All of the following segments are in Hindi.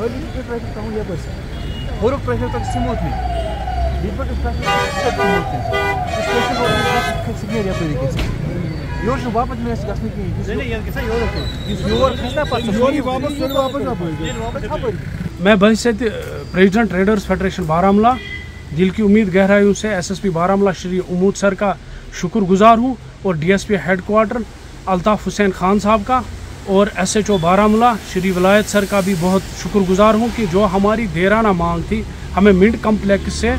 खाली ट्रैफिक कहूँ यप हरुक ट्रैफिक तक स्मूथली ये सिग्नल यपरी योर वापस में मैं बहसियत प्रेसिडेंट ट्रेडर्स फेडरेशन बारामूला दिल की उम्मीद गहराइयों से एसएसपी बारामूला श्री उमूद सर का शुक्रगुजार हूँ और डीएसपी हेडक्वार्टर अल्ताफ़ हुसैन खान साहब का और एसएचओ बारामूला श्री विलायत सर का भी बहुत शुक्रगुजार हूँ कि जो हमारी देराना मांग थी, हमें मिंट कम्प्लेक्स से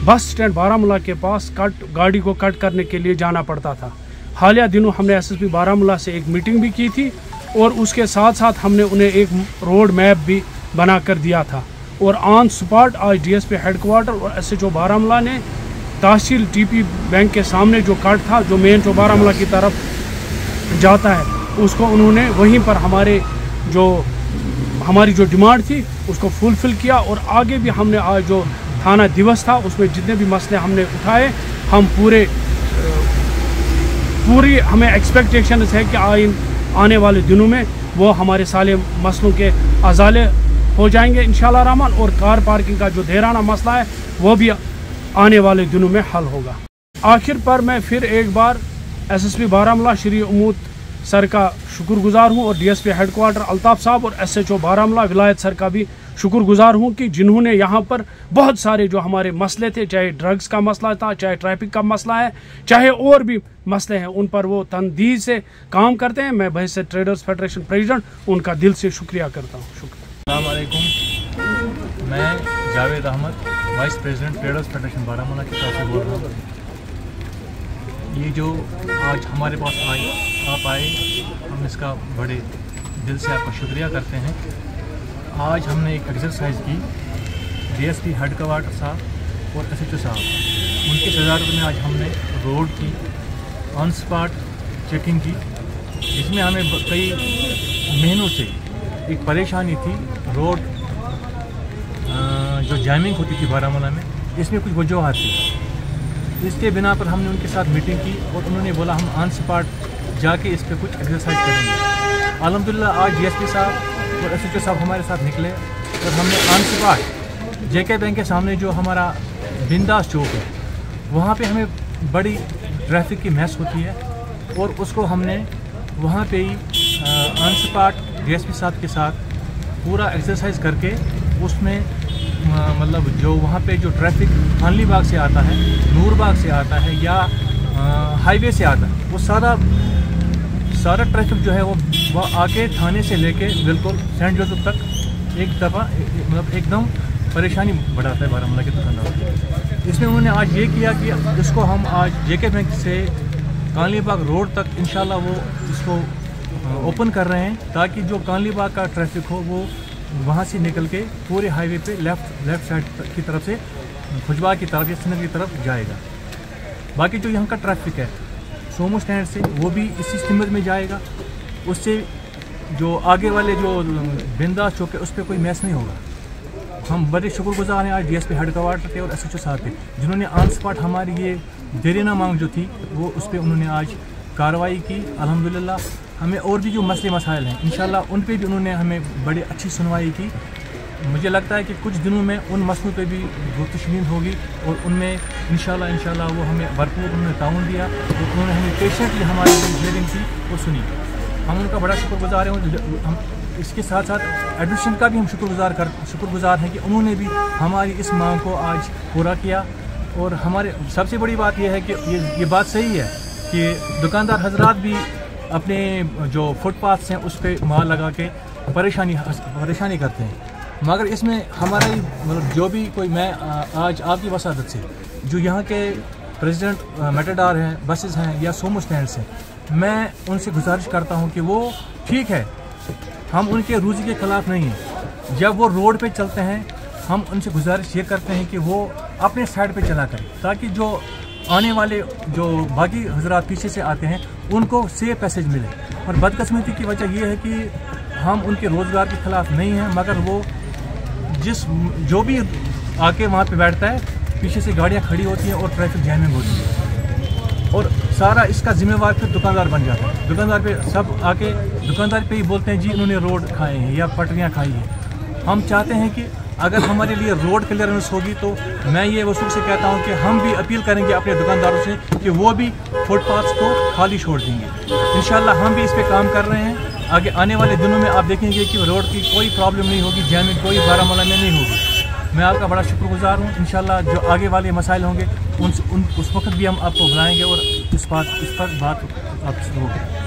बस स्टैंड बारामूला के पास गाड़ी को कट करने के लिए जाना पड़ता था। हालिया दिनों हमने एसएसपी बारामूला से एक मीटिंग भी की थी और उसके साथ साथ हमने उन्हें एक रोड मैप भी बना कर दिया था और ऑन स्पॉट आज डीएसपी हेडक्वार्टर और एसएचओ बारामूला ने तहसील टीपी बैंक के सामने जो कट था जो मेन जो बारामूला की तरफ जाता है उसको उन्होंने वहीं पर हमारी जो डिमांड थी उसको फुलफिल किया और आगे भी हमने आज जो थाना दिवस था उसमें जितने भी मसले हमने उठाए हम पूरी हमें एक्सपेक्टेशन है कि आने वाले दिनों में वो हमारे सारे मसलों के अजाले हो जाएंगे इंशाल्लाह रहमान और कार पार्किंग का जो देराना मसला है वो भी आने वाले दिनों में हल होगा। आखिर पर मैं फिर एक बार एसएसपी बारामूला श्री उमूद सर का शुक्रगुजार हूँ और डीएसपी हेडक्वार्टर अल्ताफ़ साहब और एसएचओ बारामूला विलायत सर का भी शुक्रगुजार हूँ कि जिन्होंने यहाँ पर बहुत सारे जो हमारे मसले थे, चाहे ड्रग्स का मसला था, चाहे ट्रैफिक का मसला है, चाहे और भी मसले हैं, उन पर वो तनदीद से काम करते हैं। मैं बहसियत ट्रेडर्स फेडरेशन प्रेसिडेंट उनका दिल से शुक्रिया करता हूँ। शुक्रिया। अस्सलाम वालेकुम, मैं Javed Ahmed vice president traders federation Baramulla की तरफ से बोल रहा हूँ। ये जो आज हमारे पास आप आए, हम इसका बड़े दिल से आपका शुक्रिया करते हैं। आज हमने एक एक्सरसाइज की डीएसपी हेडक्वार्टर साहब और एसएचओ साहब उनकी सदारत में आज हमने रोड की ऑन स्पॉट चेकिंग की, जिसमें हमें कई महीनों से एक परेशानी थी। रोड जो जैमिंग होती थी बारामूला में, इसमें कुछ वजूहत थी। इसके बिना पर हमने उनके साथ मीटिंग की और उन्होंने बोला हम ऑन स्पॉट जाके इस पर कुछ एक्सरसाइज करेंगे। अल्हम्दुलिल्लाह आज डीएसपी साहब और एसएचओ साहब हमारे साथ निकले और हमने ऑन स्पॉट जेके बैंक के सामने जो हमारा बिंदास चौक है वहाँ पे हमें बड़ी ट्रैफिक की मैस होती है और उसको हमने वहाँ पे ही ऑन स्पॉट डीएसपी साहब के साथ पूरा एक्सरसाइज करके उसमें मतलब जो वहाँ पे जो ट्रैफिक खानली बाग से आता है, नूर बाग से आता है या हाईवे से आता है, वो सारा ट्रैफिक जो है वो आके थाने से लेके बिल्कुल सेंट जोसेफ तक एक दफ़ा मतलब एकदम परेशानी बढ़ाता है बारामूला के दुकानदार। इसमें उन्होंने आज ये किया कि इसको हम आज जेके बैंक से कानली बाग रोड तक इंशाल्लाह वो इसको ओपन कर रहे हैं ताकि जो कानली बाग का ट्रैफिक हो वो वहाँ से निकल के पूरे हाईवे पे लेफ़्ट साइड की तरफ से खुजबा की तरफ या सिनर की तरफ जाएगा। बाकी जो यहाँ का ट्रैफिक है सोमो स्टैंड से वो भी इसी सिमत में जाएगा, उससे जो आगे वाले जो बिंदास चौक है उस पर कोई मैस नहीं होगा। हम बड़े शुक्रगुजार हैं आज डीएसपी हेडक्वार्टर के और एसएचओ साहब के, जिन्होंने ऑन स्पॉट हमारी ये देरीना मांग जो थी वो उस पर उन्होंने आज कार्रवाई की। अल्हम्दुलिल्लाह हमें और भी जो मसले मसाइल हैं इंशाल्लाह उन पे भी उन्होंने हमें बड़ी अच्छी सुनवाई की। मुझे लगता है कि कुछ दिनों में उन मसलों पे भी गुफ्तगू होगी और उनमें इंशाल्लाह वो हमें भरपूर उन्होंने ताउन दिया और उन्होंने हमें पेशेंटली हमारी जो हियरिंग थी वो सुनी। हम उनका बड़ा शुक्रगुजार हैं। हम इसके साथ साथ एडमिशन का भी हम शुक्रगुजार हैं कि उन्होंने भी हमारी इस मांग को आज पूरा किया। और हमारे सबसे बड़ी बात यह है कि ये बात सही है कि दुकानदार हजरात भी अपने जो फुटपाथ्स हैं उस पर माल लगा के परेशानी करते हैं, मगर इसमें हमारा ही मतलब जो भी कोई मैं आज आपकी वसादत से जो यहाँ के प्रेसिडेंट मेटाडोर हैं, बसेस हैं या सोमो स्टैंड्स हैं, मैं उनसे गुजारिश करता हूँ कि वो ठीक है, हम उनके रूज़ी के ख़िलाफ़ नहीं हैं। जब वो रोड पे चलते हैं हम उनसे गुजारिश ये करते हैं कि वो अपने साइड पे चला करें ताकि जो आने वाले जो बाकी हजरात पीछे से आते हैं उनको सेफ पैसेज मिले। और बदकिस्मती की वजह यह है कि हम उनके रोज़गार के ख़िलाफ़ नहीं हैं, मगर वो जो भी आके वहाँ पे बैठता है पीछे से गाड़ियाँ खड़ी होती हैं और ट्रैफिक जैमिंग होती है और सारा इसका जिम्मेवार फिर दुकानदार बन जाता है। दुकानदार पे सब आके दुकानदार पे ही बोलते हैं जी इन्होंने रोड खाए हैं या पटरियाँ खाई हैं। हम चाहते हैं कि अगर हमारे लिए रोड क्लियरेंस होगी तो मैं ये वसूल से कहता हूँ कि हम भी अपील करेंगे अपने दुकानदारों से कि वो भी फुटपाथ्स को खाली छोड़ देंगे। इंशाल्लाह हम भी इस पर काम कर रहे हैं। आगे आने वाले दिनों में आप देखेंगे कि रोड की कोई प्रॉब्लम नहीं होगी, जैमिंग कोई बारामूला में नहीं होगी। मैं आपका बड़ा शुक्रगुजार हूँ। इंशाल्लाह जो आगे वाले मसाइल होंगे उस वक्त भी हम आपको बुलाएंगे और इस पर बात आपसे होगी।